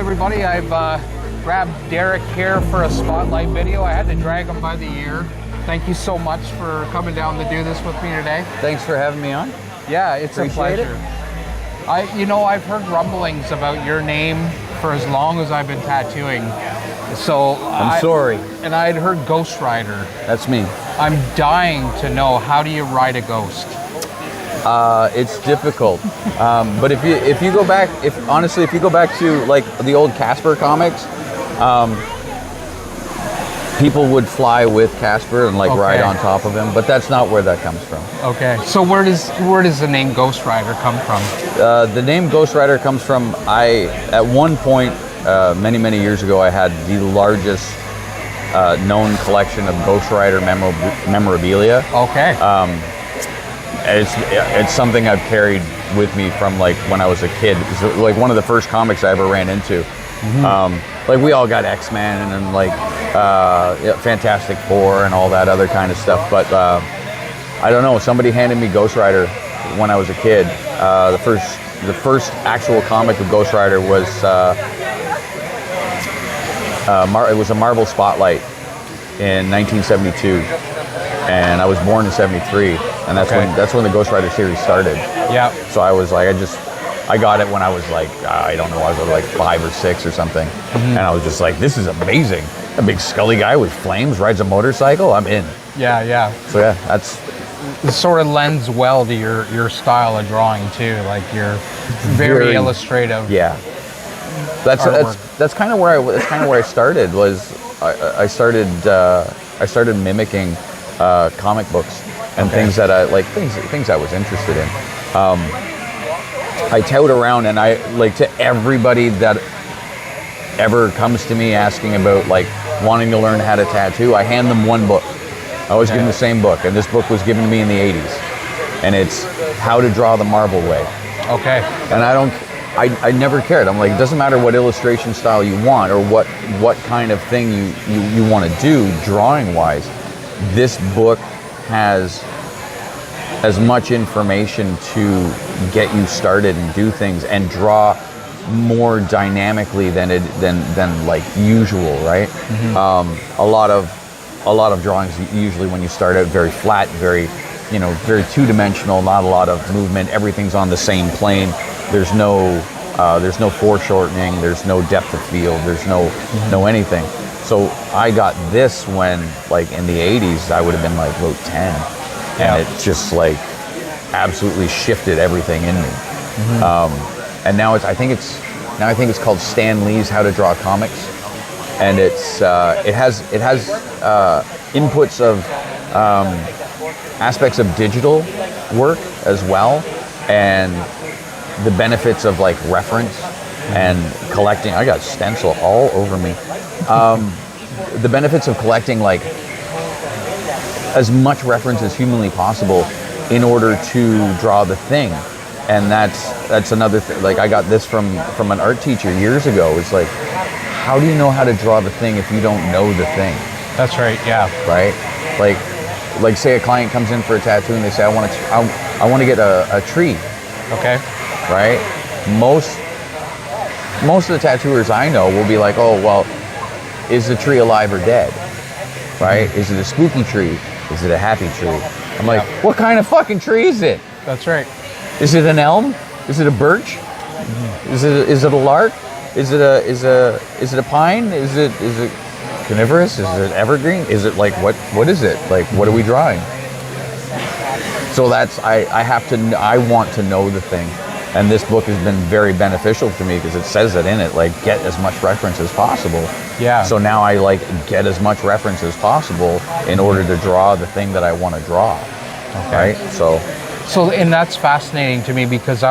everybody, I've grabbed Derek here for a spotlight video. I had to drag him by the ear. Thank you so much for coming down to do this with me today. Thanks for having me on. Yeah, it's a pleasure. I've heard rumblings about your name for as long as I've been tattooing. So I'm sorry. And I had heard Ghost Rider. That's me. I'm dying to know, how do you ride a ghost? It's difficult, but if you go back, if you go back to like the old Casper comics, people would fly with Casper and ride on top of him, but that's not where that comes from. Okay, so where does the name Ghost Rider come from? The name Ghost Rider comes from, at one point, many years ago, I had the largest known collection of Ghost Rider memorabilia. Okay. It's something I've carried with me from when I was a kid. It was one of the first comics I ever ran into. Mm-hmm. We all got X-Men and Fantastic Four and all that other kind of stuff. But I don't know. Somebody handed me Ghost Rider when I was a kid. The first actual comic of Ghost Rider was it was a Marvel Spotlight in 1972. And I was born in '73, and that's when the Ghost Rider series started. Yeah. So I was I got it when I was I don't know, I was 5 or 6 or something, and I was just this is amazing. A big scully guy with flames rides a motorcycle. I'm in. Yeah. So yeah, that's. It sort of lends well to your style of drawing too. You're very illustrative. Yeah. That's kind of where I started. I started mimicking comic books and things that I things I was interested in. I tout around, and I to everybody that ever comes to me asking about wanting to learn how to tattoo, I hand them one book. I always give them the same book, and this book was given to me in the '80s, and it's How to Draw the Marvel Way. Okay. And I never cared. I'm it doesn't matter what illustration style you want or what kind of thing you want to do drawing wise. This book has as much information to get you started and do things and draw more dynamically than usual, right? Mm-hmm. A lot of drawings usually when you start out very flat, very two-dimensional, not a lot of movement. Everything's on the same plane. There's no foreshortening. There's no depth of field. There's no anything. So I got this when, in the '80s, I would have been about 10, and it just absolutely shifted everything in me. Mm-hmm. And now I think it's called Stan Lee's How to Draw Comics, and it has inputs of aspects of digital work as well, and the benefits of reference and collecting. I got stencil all over me. The benefits of collecting as much reference as humanly possible in order to draw the thing, and that's another thing. I got this from an art teacher years ago. It's how do you know how to draw the thing if you don't know the thing? That's right. Yeah. Right. Say a client comes in for a tattoo and they say, I want to get a tree. Okay. Right. Most of the tattooers I know will be oh, well, is the tree alive or dead? Right? Mm-hmm. Is it a spooky tree? Is it a happy tree? I'm what kind of fucking tree is it? That's right. Is it an elm? Is it a birch? Mm-hmm. Is it a lark? Is it a pine? Is it coniferous? Is it evergreen? Is it what is it? What are we drawing? So I want to know the thing. And this book has been very beneficial to me because it says it in it, get as much reference as possible. Yeah. So now I get as much reference as possible in order to draw the thing that I want to draw. Okay. Right? So and that's fascinating to me because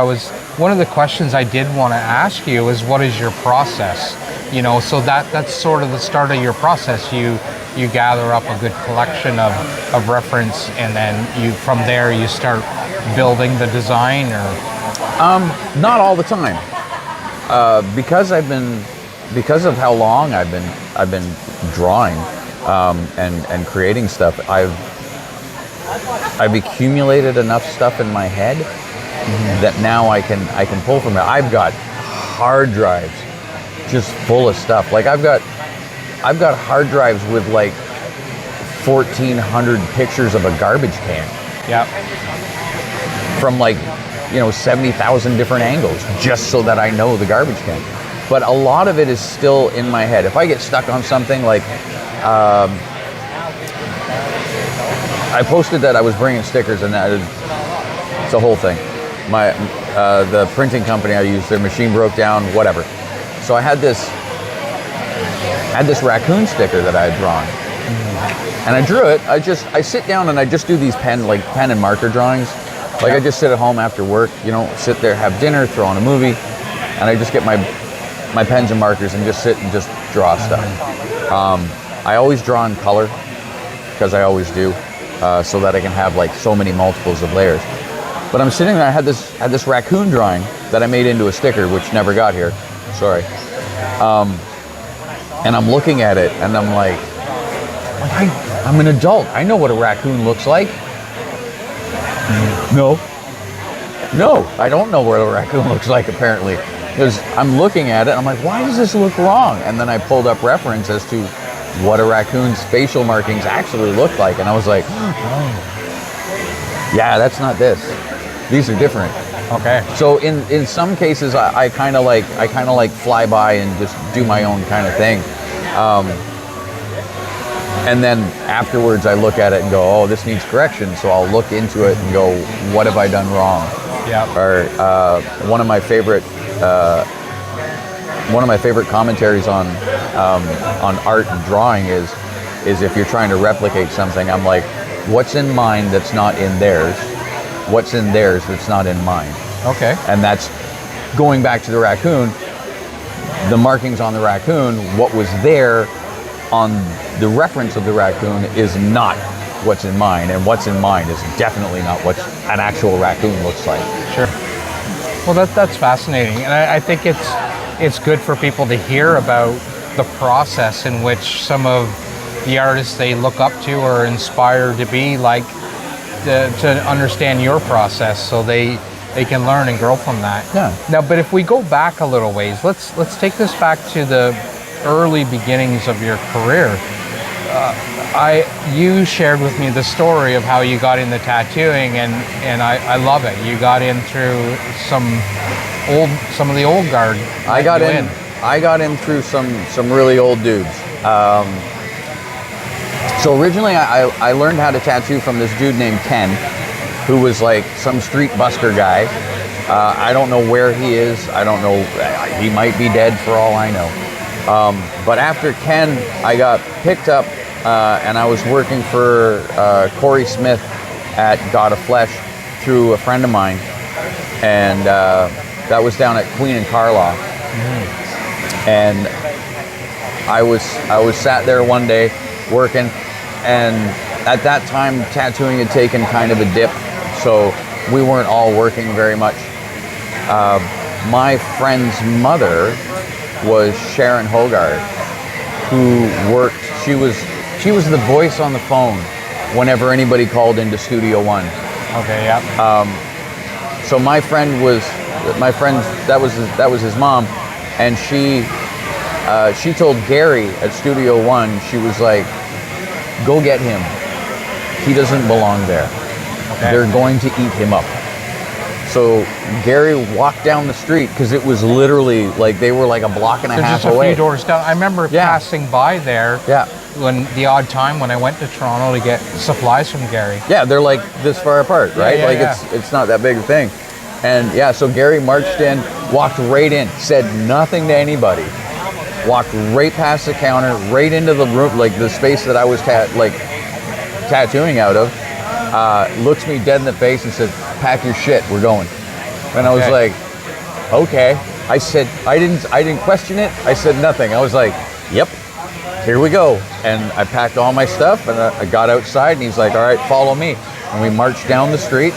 one of the questions I did want to ask you is, what is your process? So that's sort of the start of your process. You gather up a good collection of reference, and then from there you start building the design, or not all the time, because of how long I've been drawing and creating stuff. I've accumulated enough stuff in my head that now I can pull from it. I've got hard drives just full of stuff. Like I've got hard drives with like 1,400 pictures of a garbage can. Yeah. From like, 70,000 different angles, just so that I know the garbage can. But a lot of it is still in my head. If I get stuck on something, like I posted that I was bringing stickers, and it's a whole thing. The printing company I use, their machine broke down, whatever. So I had this raccoon sticker that I had drawn, and I drew it. I sit down and I just do these pen and marker drawings. Like I just sit at home after work, sit there, have dinner, throw on a movie, and I just get my pens and markers and just sit and just draw stuff. I always draw in color, because I always do, so that I can have like so many multiples of layers. But I'm sitting there, I had this raccoon drawing that I made into a sticker, which never got here, sorry. And I'm looking at it and I'm like I'm an adult, I know what a raccoon looks like. No, I don't know what a raccoon looks like, apparently. Because I'm looking at it and I'm like, why does this look wrong? And then I pulled up reference as to what a raccoon's facial markings actually look like. And I was like, oh, yeah, that's not this. These are different. Okay. So in some cases, I kind of like fly by and just do my own kind of thing. And then afterwards I look at it and go, oh, this needs correction. So I'll look into it and go, what have I done wrong? Yeah. Or one of my favorite commentaries on art and drawing is if you're trying to replicate something, I'm like, what's in mine that's not in theirs? What's in theirs that's not in mine? Okay. And that's going back to the raccoon, the markings on the raccoon, what was there on the reference of the raccoon is not what's in mine, and what's in mine is definitely not what an actual raccoon looks like. Sure. Well, that's fascinating, and I think it's good for people to hear about the process in which some of the artists they look up to or are inspired to be like, to understand your process, so they can learn and grow from that. Yeah. Now, but if we go back a little ways, let's take this back to the early beginnings of your career. You shared with me the story of how you got into tattooing, and I love it. You got in through some of the old guard. I got in through some really old dudes. So originally I learned how to tattoo from this dude named Ken, who was like some street busker guy. I don't know where he is. I don't know. He might be dead for all I know. But after Ken, I got picked up and I was working for Corey Smith at God of Flesh through a friend of mine, and that was down at Queen and Carlaw. Mm-hmm. And I was sat there one day working, and at that time tattooing had taken kind of a dip, so we weren't all working very much. My friend's mother was Sharon Hogarth, who worked. She was the voice on the phone whenever anybody called into Studio One. Okay, yeah. So my friend that was his mom, and she told Gary at Studio One, she was like, go get him. He doesn't belong there. Okay. They're going to eat him up. So Gary walked down the street, because it was literally like they were like a block and a half just away. A few doors down. I remember passing by there. Yeah. When the odd time when I went to Toronto to get supplies from Gary. Yeah, they're like this far apart, right? It's not that big a thing. And yeah, so Gary marched in, walked right in, said nothing to anybody, walked right past the counter, right into the room, like the space that I was tattooing out of, looks me dead in the face and said, pack your shit, we're going. And I was like, okay. I said, I didn't question it. I said nothing. I was like, yep, here we go. And I packed all my stuff, and I got outside, and he's like, all right, follow me. And we marched down the street,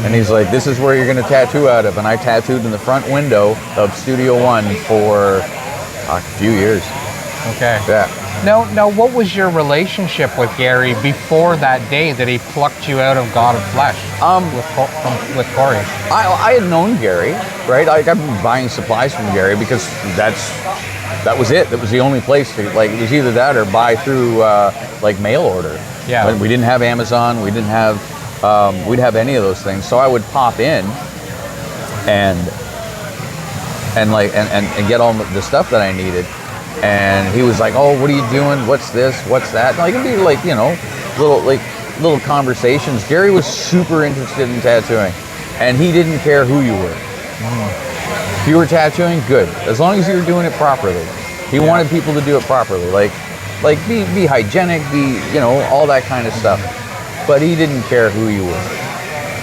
and he's like, this is where you're going to tattoo out of. And I tattooed in the front window of Studio One for a few years. Okay. Yeah. Now, what was your relationship with Gary before that day that he plucked you out of God of Flesh with Corey? I had known Gary, right? I've been buying supplies from Gary because that's that was it. That was the only place to, like, it was either that or buy through like mail order. Yeah. We didn't have Amazon. We didn't have we'd have any of those things. So I would pop in and get all the stuff that I needed. And he was like, "Oh, what are you doing? What's this? What's that?" Like, it'd be like, you know, little conversations. Gary was super interested in tattooing, and he didn't care who you were. If you were tattooing, good, as long as you were doing it properly. He wanted people to do it properly, like be hygienic, be, you know, all that kind of stuff. But he didn't care who you were.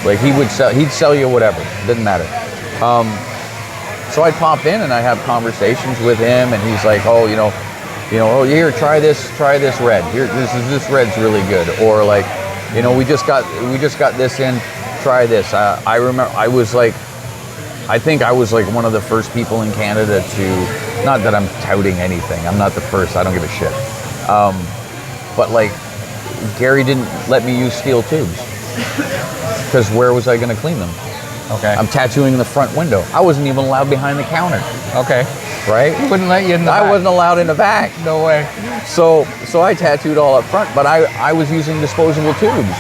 Like, he'd sell you whatever. Didn't matter. So I'd pop in and I'd have conversations with him, and he's like, "Oh, oh, here, try this red. Here, this red's really good." Or like, "You know, we just got this in. Try this." I remember I think I was like one of the first people in Canada to, not that I'm touting anything. I'm not the first. I don't give a shit. But like, Gary didn't let me use steel tubes because where was I going to clean them? Okay. I'm tattooing in the front window. I wasn't even allowed behind the counter. Okay. Right? Wouldn't let you in the back. I wasn't allowed in the back. No way. So I tattooed all up front, but I was using disposable tubes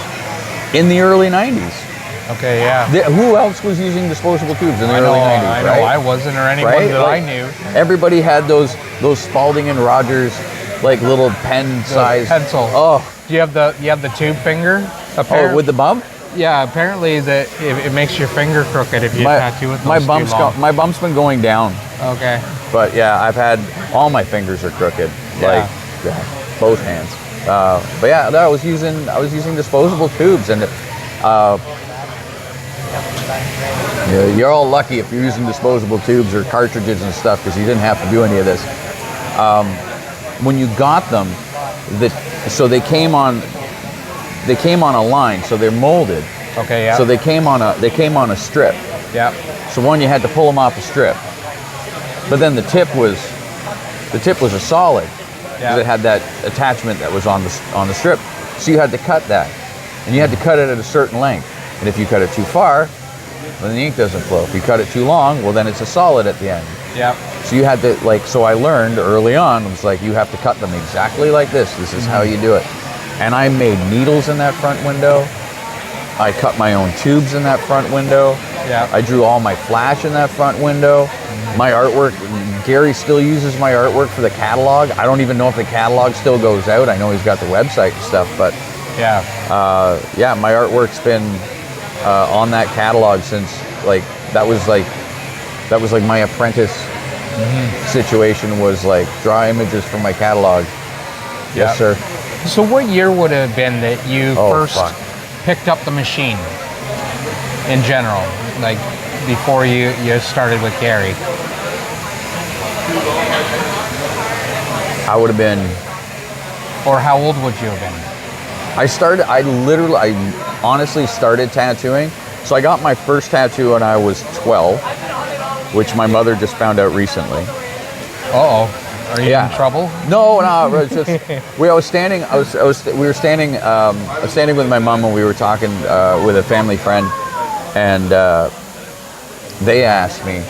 in the early 90s. Okay, yeah. Who else was using disposable tubes in the early 90s, I right? know, I wasn't, or anyone that I knew. Everybody had those Spalding and Rogers, like, little pen size pencil. Oh. Do you have the tube finger? Oh, with the bump? Yeah, apparently it makes your finger crooked if you tattoo with those too long. My bump's been going down. Okay. But yeah, I've had, all my fingers are crooked. Yeah. Like, both hands. But yeah, I was using disposable tubes, and you're all lucky if you're using disposable tubes or cartridges and stuff, because you didn't have to do any of this. When you got them, so they came on a line, so they're molded. Okay, yeah. So they came on a strip. Yeah. So one, you had to pull them off a strip, but then the tip was a solid. Yeah. It had that attachment that was on the strip. So you had to cut that, and you had to cut it at a certain length. And if you cut it too far, then the ink doesn't flow. If you cut it too long, well, then it's a solid at the end. Yeah. So you had to, like, so I learned early on, it was like, you have to cut them exactly like this. This is how you do it. And I made needles in that front window. I cut my own tubes in that front window. Yeah. I drew all my flash in that front window. My artwork, Gary still uses my artwork for the catalog. I don't even know if the catalog still goes out. I know he's got the website and stuff, but yeah, my artwork's been on that catalog since, like, that was like my apprentice situation, was like, draw images from my catalog. Yeah. Yes, sir. So what year would it have been that you first picked up the machine in general, like before you started with Gary? I would have been... Or how old would you have been? I honestly started tattooing. So I got my first tattoo when I was 12, which my mother just found out recently. Uh-oh. Are you in trouble? No, it was just, I was standing with my mom, and we were talking with a family friend, and they asked me,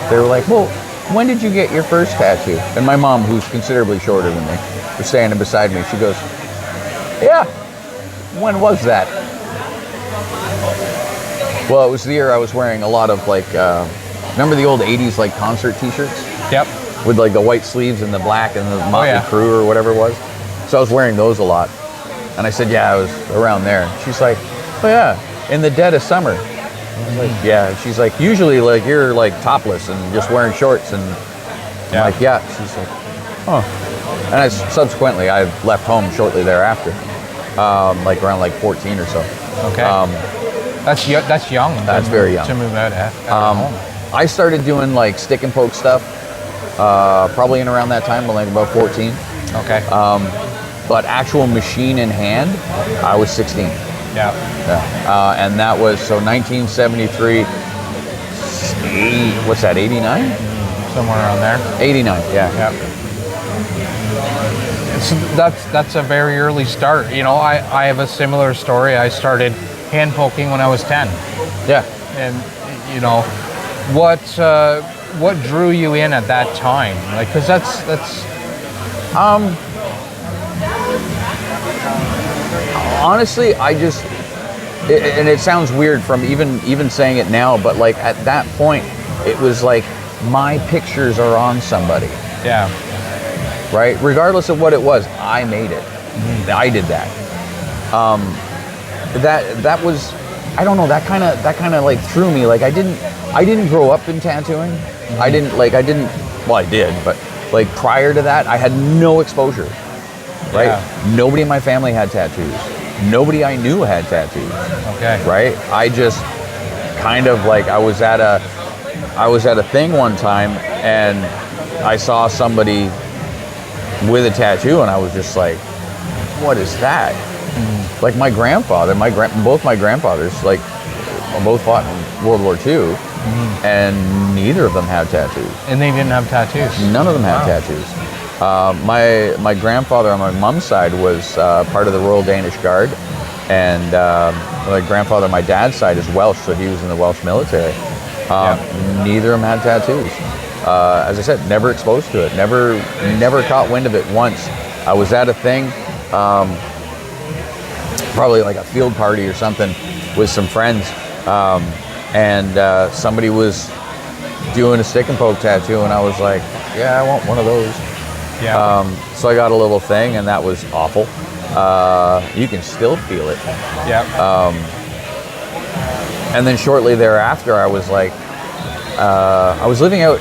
they were like, "Well, when did you get your first tattoo?" And my mom, who's considerably shorter than me, was standing beside me. She goes, "Yeah, when was that?" Well, it was the year I was wearing a lot of, like, remember the old 80s, like, concert t-shirts? Yep. With, like, the white sleeves and the black and the Motley Crue or whatever it was. So I was wearing those a lot. And I said, "Yeah, I was around there." She's like, "Oh yeah, in the dead of summer." I was like, "Yeah." She's like, "Usually, like, you're, like, topless and just wearing shorts." And I'm like, "Yeah." She's like, "Oh." And subsequently, I left home shortly thereafter, like around, like, 14 or so. Okay. That's young. That's very young to move out at home. I started doing, like, stick and poke stuff probably in around that time, like about 14. Okay. But actual machine in hand, I was 16. Yeah. And that was, so 1973, what's that, 89? Somewhere around there. 89, yeah. Yeah. That's a very early start. You know, I have a similar story. I started hand poking when I was 10. Yeah. And, you know, what what drew you in at that time? Like, because that's honestly, and it sounds weird from even saying it now, but like at that point, it was like my pictures are on somebody. Yeah. Right? Regardless of what it was, I made it. Mm-hmm. I did that. That was, I don't know, that kind of like threw me. Like I didn't grow up in tattooing. Mm-hmm. I didn't, well, I did, but like prior to that, I had no exposure. Right? Yeah. Nobody in my family had tattoos. Nobody I knew had tattoos. Okay. Right? I just kind of like, I was at a thing one time and I saw somebody with a tattoo and I was just like, what is that? Mm. Like my grandfather, both my grandfathers, like both fought in World War II, and neither of them had tattoos. And they didn't have tattoos? None of them had tattoos. My grandfather on my mom's side was part of the Royal Danish Guard, and my grandfather on my dad's side is Welsh, so he was in the Welsh military. Neither of them had tattoos. As I said, never exposed to it. Never caught wind of it once. I was at a thing, probably like a field party or something with some friends, and somebody was doing a stick and poke tattoo, and I was like, yeah, I want one of those. Yeah. So I got a little thing, and that was awful. You can still feel it. Yeah. And then shortly thereafter, I was like, I was living out.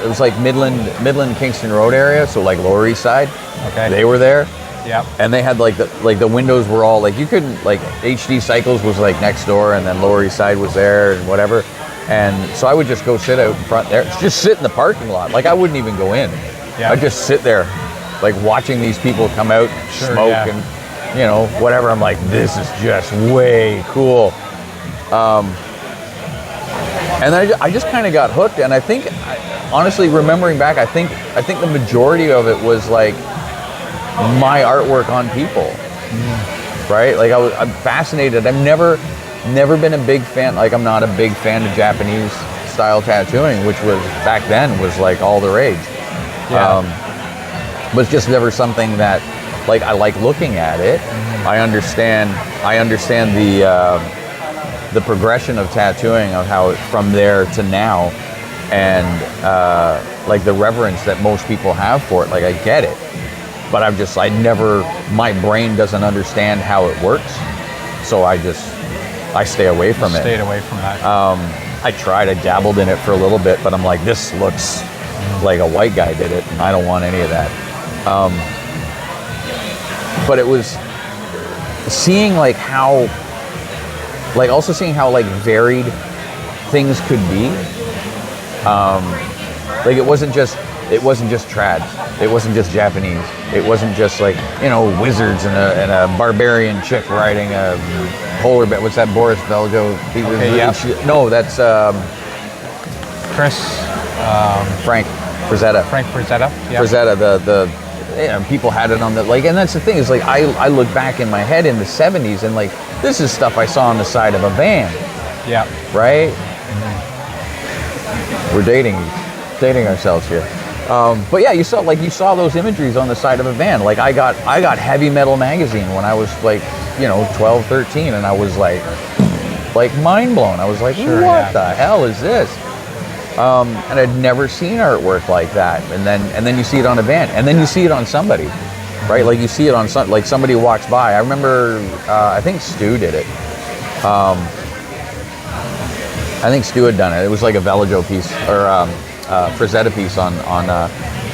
It was like Midland Kingston Road area, so like Lower East Side. Okay. They were there. Yeah. And they had the windows were all like, you couldn't, like HD Cycles was like next door, and then Lower East Side was there and whatever. And so I would just go sit out in front there, just sit in the parking lot. Like I wouldn't even go in. Yeah. I'd just sit there, like watching these people come out, smoke, and you know, whatever. I'm like, this is just way cool. And I just kind of got hooked, and I think, honestly, remembering back, I think the majority of it was like my artwork on people, right? Like I'm fascinated. I've never been a big fan. Like I'm not a big fan of Japanese style tattooing, which was back then was like all the rage. But it's just never something that, like, I like looking at it. I understand the progression of tattooing, of how from there to now, and like the reverence that most people have for it. Like I get it, but my brain doesn't understand how it works, so I stay away from it. Stayed away from that. I dabbled in it for a little bit, but I'm like, this looks like a white guy did it, and I don't want any of that. But it was seeing like how, like also seeing how like varied things could be. Like it wasn't just trads. It wasn't just Japanese. It wasn't just like, you know, wizards and a barbarian chick riding a polar bear. What's that, Boris Beljo? No, that's Frank Frazetta. Frank Frazetta. Yeah. Frazetta. People had it on the, like, and that's the thing is like I look back in my head in the 70s and like this is stuff I saw on the side of a van. Yeah. Right. We're dating ourselves here. But yeah, you saw those imageries on the side of a van. Like I got Heavy Metal magazine when I was like, 12, 13, and I was like mind blown. I was like, what the hell is this? And I'd never seen artwork like that. And then you see it on a van, and then you see it on somebody, right? Like you see it on like somebody walks by. I remember, I think Stu did it. I think Stu had done it. It was like a Velajo piece or Frazetta piece on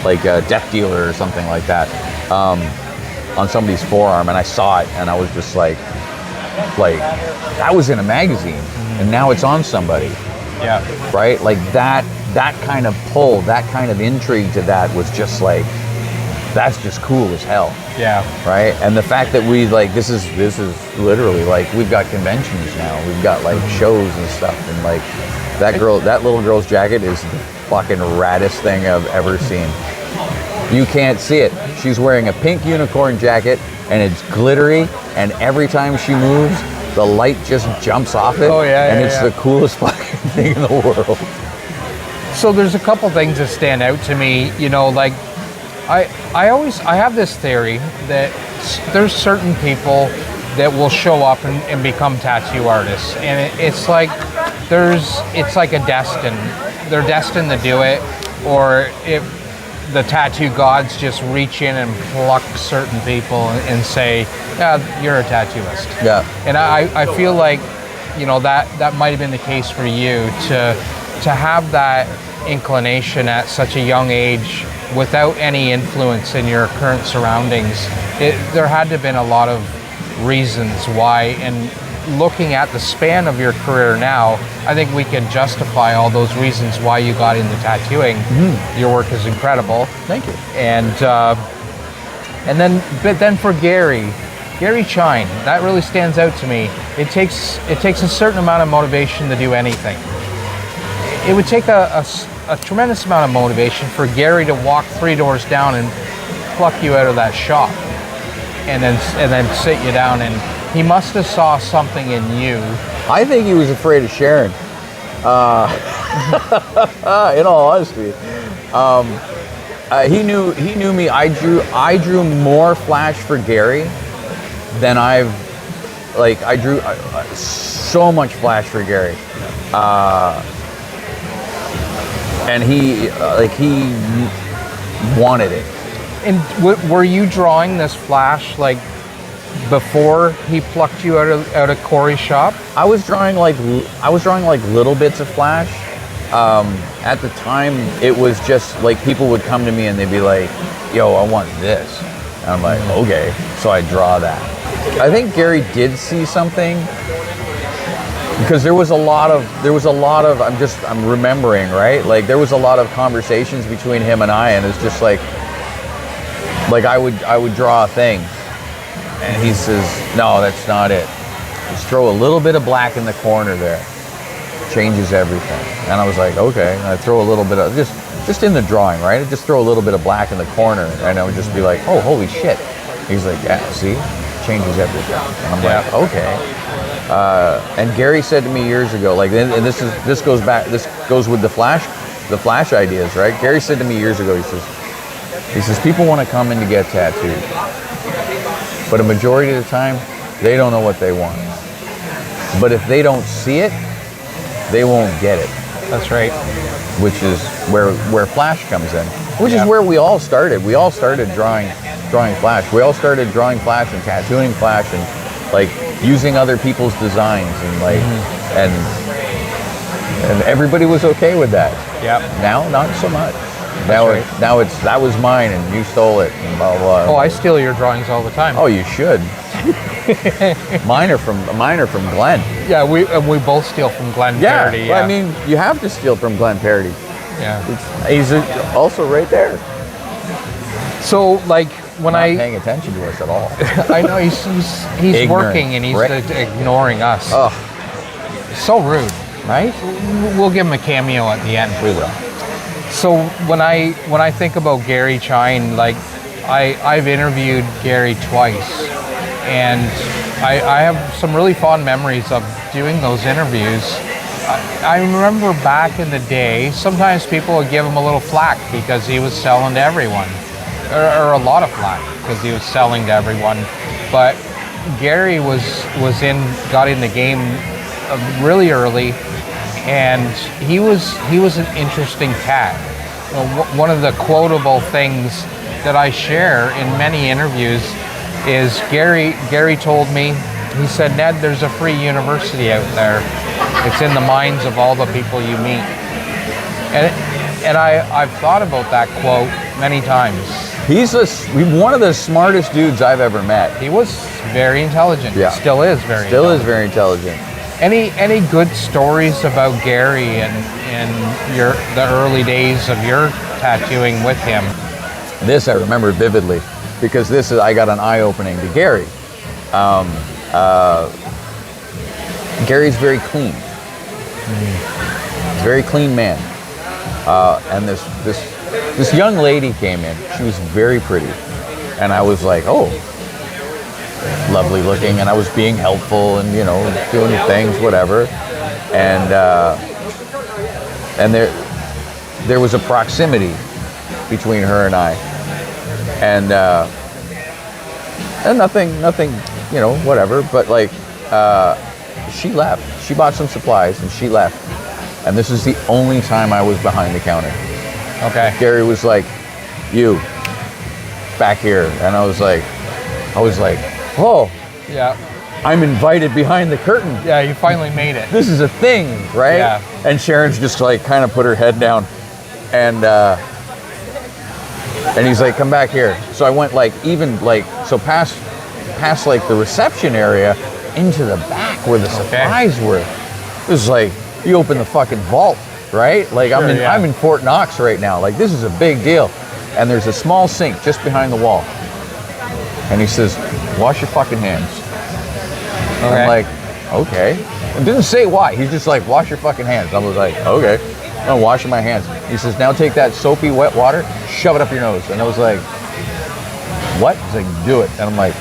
like a Death Dealer or something like that, on somebody's forearm, and I saw it, and I was just like that was in a magazine, and now it's on somebody. Yeah. Right? Like that kind of pull, that kind of intrigue to that was just like, that's just cool as hell. Yeah. Right? And the fact that we like this is literally like we've got conventions now. We've got like shows and stuff, and like that little girl's jacket is the fucking raddest thing I've ever seen. You can't see it. She's wearing a pink unicorn jacket, and it's glittery, and every time she moves, the light just jumps off it. Oh yeah. And it's the coolest fucking thing in the world. So there's a couple things that stand out to me, you know, like I have this theory that there's certain people that will show up and become tattoo artists, and it's like it's like a they're destined to do it, or if the tattoo gods just reach in and pluck certain people and say, yeah, you're a tattooist. Yeah. And I feel like, you know, that might have been the case for you to have that inclination at such a young age without any influence in your current surroundings. There had to have been a lot of reasons why, and looking at the span of your career now, I think we can justify all those reasons why you got into tattooing. Mm-hmm. Your work is incredible. Thank you. And then for Gary Chynne, that really stands out to me. It takes a certain amount of motivation to do anything. It would take a tremendous amount of motivation for Gary to walk 3 doors down and pluck you out of that shop, and then sit you down, and he must have saw something in you. I think he was afraid of Sharon. In all honesty, he knew me. I drew more flash for Gary than I drew so much flash for Gary, and he wanted it. And were you drawing this flash like before he plucked you out of Corey's shop? I was drawing like little bits of flash. At the time, it was just like people would come to me and they'd be like, "Yo, I want this." And I'm like, "Okay," so I draw that. I think Gary did see something, because there was a lot of I'm remembering, right? Like there was a lot of conversations between him and I, and it's just like I would draw a thing, and he says, "No, that's not it. Just throw a little bit of black in the corner there. Changes everything." And I was like, "Okay." And I throw a little bit of just in the drawing, right? I'd just throw a little bit of black in the corner, and I would just be like, "Oh, holy shit." He's like, "Yeah, see? Changes everything." And I'm like, "Okay." And Gary said to me years ago, like, and this goes with the flash ideas, right? Gary said to me years ago, he says, people want to come in to get tattooed, but a majority of the time, they don't know what they want. But if they don't see it, they won't get it. That's right. Which is where flash comes in. Which is where we all started. We all started drawing flash. We all started drawing flash and tattooing flash and like using other people's designs and like and everybody was okay with that. Yeah. Now, not so much. Now it's that was mine and you stole it and blah blah. Oh, I steal your drawings all the time. Oh, you should. Mine are from Glenn. Yeah, we both steal from Glenn Parody. Yeah, I mean, you have to steal from Glenn Parody. Yeah, he's also right there. So, like when Not paying attention to us at all. I know he's working and he's ignoring us. Oh, so rude, right? We'll give him a cameo at the end. We will. So when I think about Gary Chynne, like I've interviewed Gary twice, and I have some really fond memories of doing those interviews. I remember back in the day, sometimes people would give him a little flack because he was selling to everyone, or a lot of flack because he was selling to everyone. But Gary got in the game really early, and he was an interesting cat. One of the quotable things that I share in many interviews is Gary told me, he said, "Ned, there's a free university out there. It's in the minds of all the people you meet." And I've thought about that quote many times. He's one of the smartest dudes I've ever met. He was very intelligent. Yeah. Still is very intelligent. Any good stories about Gary and the early days of your tattooing with him? This I remember vividly because I got an eye-opening to Gary. Gary's very clean. He's a very clean man. And this young lady came in. She was very pretty, and I was like, "Oh, lovely looking," and I was being helpful and doing things, whatever. And there was a proximity between her and I, and nothing, you know, whatever. But like, she left. She bought some supplies and she left. And this is the only time I was behind the counter. Okay. Gary was like, "You, back here," and I was like, "Oh, Yeah. I'm invited behind the curtain. Yeah, you finally made it. This is a thing, right?" Yeah. And Sharon's just like kind of put her head down, and he's like, "Come back here." So I went like even like so past like the reception area into the back where the supplies were. It was like you open the fucking vault, right? Like Sure, I'm in Fort Knox right now. Like this is a big deal. And there's a small sink just behind the wall. And he says, "Wash your fucking hands." Okay. I'm like, "Okay." And didn't say why. He's just like, "Wash your fucking hands." I was like, "Okay." I'm washing my hands. He says, "Now take that soapy wet water, shove it up your nose." And I was like, "What?" He's like, "Do it." And I'm like,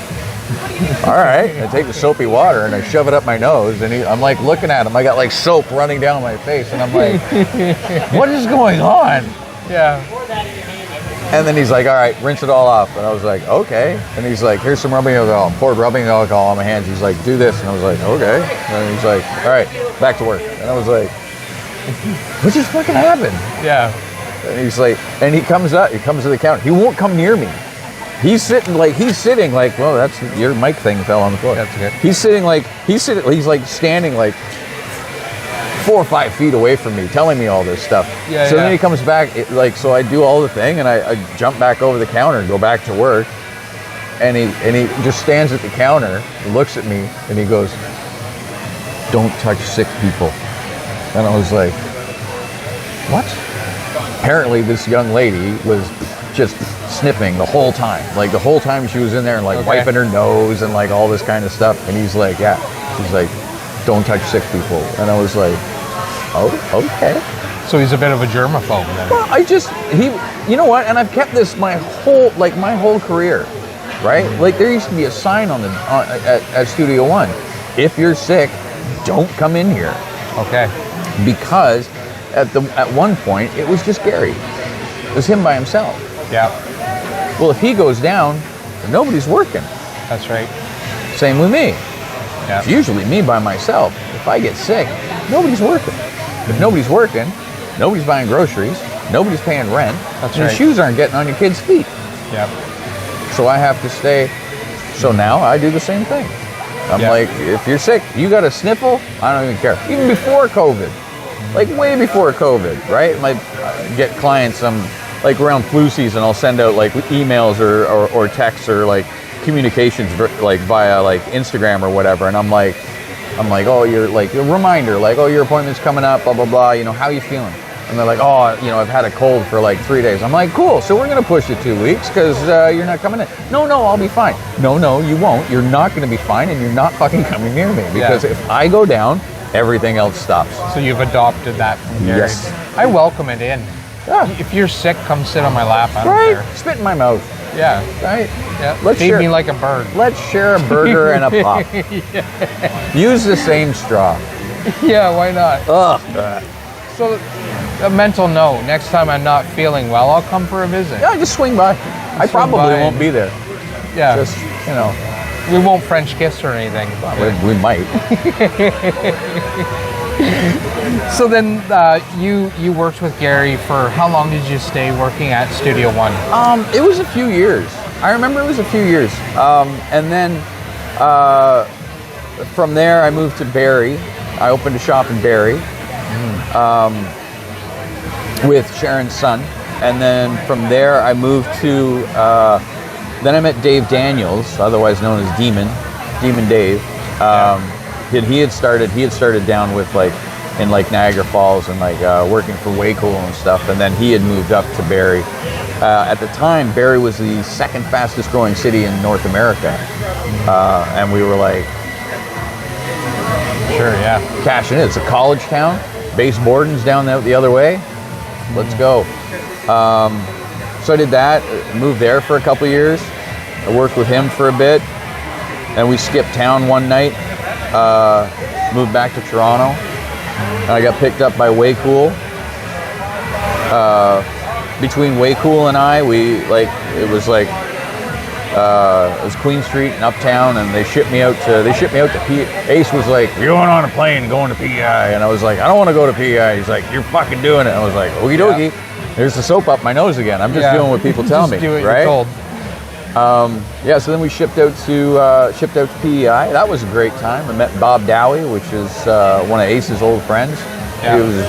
"All right." I take the soapy water and I shove it up my nose, and I'm like looking at him. I got like soap running down my face, and I'm like, "What is going on?" Yeah. And then he's like, "All right, rinse it all off." And I was like, "Okay." And he's like, "Here's some rubbing alcohol." Poured rubbing alcohol on my hands. He's like, "Do this." And I was like, "Okay." And he's like, "All right, back to work." And I was like, "What just fucking happened?" Yeah. And he's like, and he comes to the counter. He won't come near me. He's sitting like, well, that's your mic thing fell on the floor. That's okay. He's like standing like 4 or 5 feet away from me, telling me all this stuff. Yeah, so yeah. then he comes back, so I do all the thing, and I jump back over the counter and go back to work. And he just stands at the counter, looks at me, and he goes, "Don't touch sick people." And I was like, "What?" Apparently, this young lady was just sniffing the whole time. Like the whole time she was in there and like wiping her nose and like all this kind of stuff. And he's like, "Yeah." She's like, "Don't touch sick people." And I was like, "Oh, okay." So he's a bit of a germaphobe then. Well, you know what? And I've kept this my whole career, right? Like there used to be a sign at Studio One: "If you're sick, don't come in here." Okay. Because at one point it was just Gary. It was him by himself. Yeah. Well, if he goes down, nobody's working. That's right. Same with me. Yeah. It's usually me by myself. If I get sick, nobody's working. If nobody's working, nobody's buying groceries, nobody's paying rent, That's and your right. shoes aren't getting on your kids' feet. Yeah. So I have to stay. So now I do the same thing. I'm Yeah. like, if you're sick, you got a sniffle, I don't even care. Even before COVID, like way before COVID, right? Like get clients, like around flu season, I'll send out like emails or texts or like communications like via like Instagram or whatever, and I'm like, "Oh, you're like a reminder, like, oh, your appointment's coming up, blah blah blah. You know, how you feeling?" And they're like, "Oh, you know, I've had a cold for like 3 days." I'm like, "Cool. So we're gonna push it 2 weeks because you're not coming in." No, I'll be fine. No, you won't. You're not gonna be fine, and you're not fucking coming near me because if I go down, everything else stops. So you've adopted that from Gary. Yes. I welcome it in. Yeah. If you're sick, come sit on my lap. I don't Right? care. Spit in my mouth. Yeah. Right? Yeah. Let's Feed share- me like a bird. Let's share a burger and a pop. Use the same straw. Yeah, why not? Ugh. So, a mental note, next time I'm not feeling well, I'll come for a visit. Yeah, just swing by. I probably by. won't be there. Yeah. Just, you know, We won't French kiss or anything. we might. So then you worked with Gary for how long did you stay working at Studio One? It was a few years. I remember it was a few years. And then from there, I moved to Barrie. I opened a shop in Barrie with Sharon's son. And then from there, I moved to, then I met Dave Daniels, otherwise known as Demon Dave. He had started down with in Niagara Falls and working for Way Cool and stuff. And then he had moved up to Barrie. At the time, Barrie was the second fastest growing city in North America. And we were like, Sure, yeah. cashing in. It's a college town. Base Borden's down the other way. Let's go. So I did that, moved there for a couple of years. I worked with him for a bit. And we skipped town one night, moved back to Toronto. And I got picked up by Way Cool. between Way Cool and I, it was Queen Street and Uptown, and they shipped me out to PEI. Ace was like, "You're going on a plane going to PEI," and I was like, "I don't want to go to PEI." He's like, "You're fucking doing it." I was like, "Okie dokie." Yeah. There's the soap up my nose again. I'm just doing what people tell me, do what right? You're told. So then we shipped out to PEI. That was a great time. I met Bob Dowie, which is one of Ace's old friends. Yeah. It was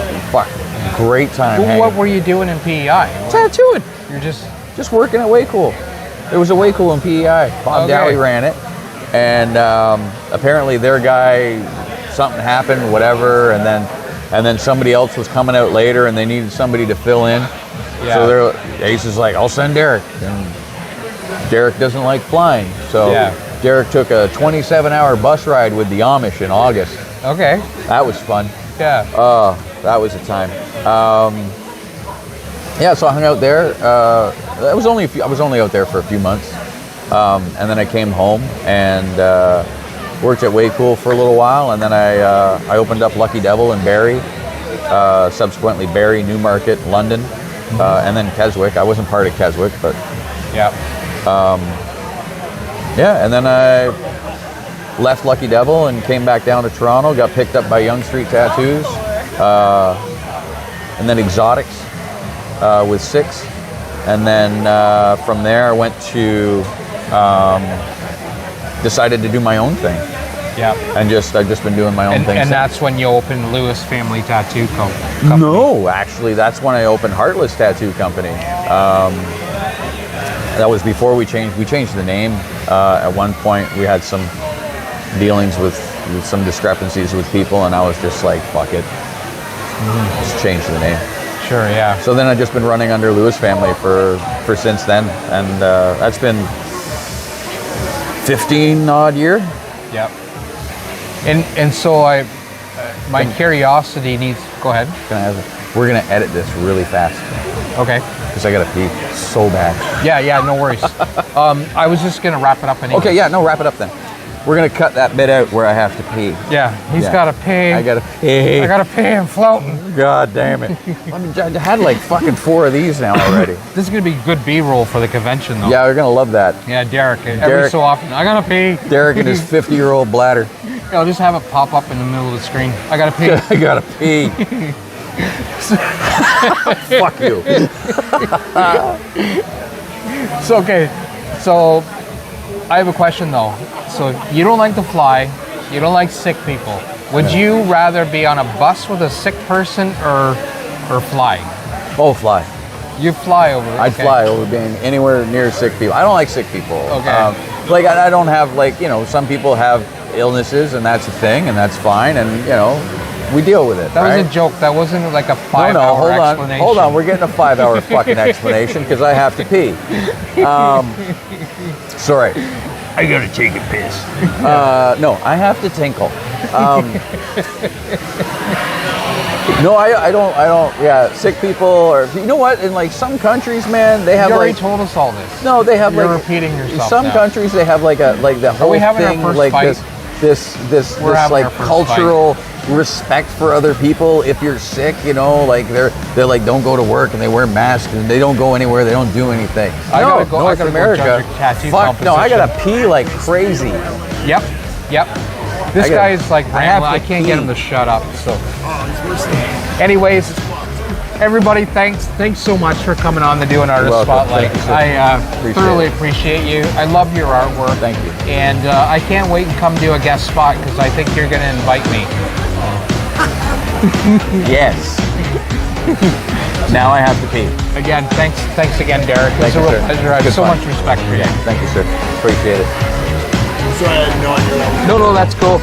great time. Well, what were you doing in PEI? Tattooing. You're just working at Way Cool. There was a Way Cool in PEI. Bob Dowie ran it, and apparently their guy, something happened, whatever, and then somebody else was coming out later, and they needed somebody to fill in. Yeah. So Ace is like, "I'll send Derek." And Derek doesn't like flying, so Derek took a 27-hour bus ride with the Amish in August. Okay. That was fun. Yeah. That was a time. So I hung out there. I was only out there for a few months, and then I came home and worked at Way Cool for a little while, and then I opened up Lucky Devil in Barrie, subsequently Barrie, Newmarket, London, and then Keswick. I wasn't part of Keswick, but and then I left Lucky Devil and came back down to Toronto. Got picked up by Young Street Tattoos, and then Exotics with 6. And then from there I went to, decided to do my own thing. Yeah. And I've just been doing my own thing. And that's when you opened Lewis Family Tattoo Company? No, actually, that's when I opened Heartless Tattoo Company. That was before we changed the name. At one point, we had some dealings with some discrepancies with people, and I was just like, fuck it. Just change the name. Sure, yeah. So then I've just been running under Lewis Family for since then, and that's been 15 odd year. Yep. And so my curiosity needs. Go ahead. We're gonna edit this really fast. Okay. Because I gotta pee so bad. Yeah, no worries. I was just gonna wrap it up anyway. Okay, wrap it up then. We're gonna cut that bit out where I have to pee. Yeah, he's gotta pee. I gotta pee. I gotta pee and floating. God damn it. I had like fucking 4 of these now already. This is gonna be good B-roll for the convention though. Yeah, they're gonna love that. Yeah, Derek, every so often, I gotta pee. Derek and his 50-year-old bladder. I'll just have it pop up in the middle of the screen. I gotta pee. I gotta pee. Fuck you. So I have a question though. So you don't like to fly, you don't like sick people. Would you rather be on a bus with a sick person or fly? Oh, fly. You fly over. I'd fly over being anywhere near sick people. I don't like sick people. Okay. I don't have some people have illnesses and that's a thing and that's fine and we deal with it. That was a joke. That wasn't like a 5-hour explanation. Hold on. We're getting a 5-hour fucking explanation because I have to pee. Sorry. I gotta take a piss. No, I have to tinkle. No, I don't. Yeah, sick people, or you know what? In like some countries, man, they have you already told us all this. No, they have You're repeating yourself. In some countries, they have like the whole thing, like this like cultural respect for other people. If you're sick, like they're like don't go to work and they wear masks and they don't go anywhere. They don't do anything. North America. Fuck no, I gotta pee like crazy. Yep. This guy is like I can't get him to shut up. So, anyways, everybody, thanks so much for coming on the Doing Artist Spotlight. I thoroughly appreciate you. I love your artwork. Thank you. And I can't wait and come do a guest spot because I think you're going to invite me. Yes. Now I have to pee. Again, thanks again, Derek. It's a real pleasure. I have so much respect for you. Thank you, sir. Appreciate it. Sorry, I had no idea. No, that's cool.